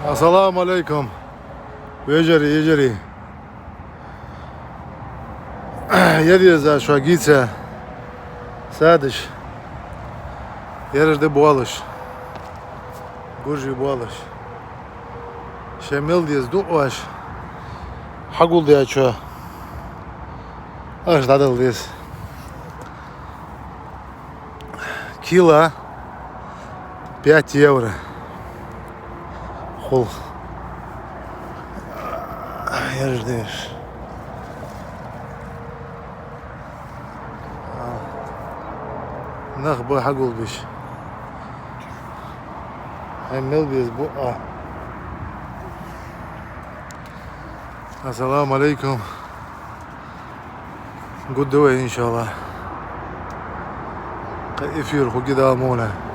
السلام عليكم. ويجري يجري يدي za švagice sadiš jereš de boalış gurji boalış şemil diye duaş hagul diye ço аж dadıl diye kilo 5 евро хол jereš diyor. نخبة حقول بيش عمل بيسبوع. السلام عليكم. good day إن شاء الله. إفير خو كده مونا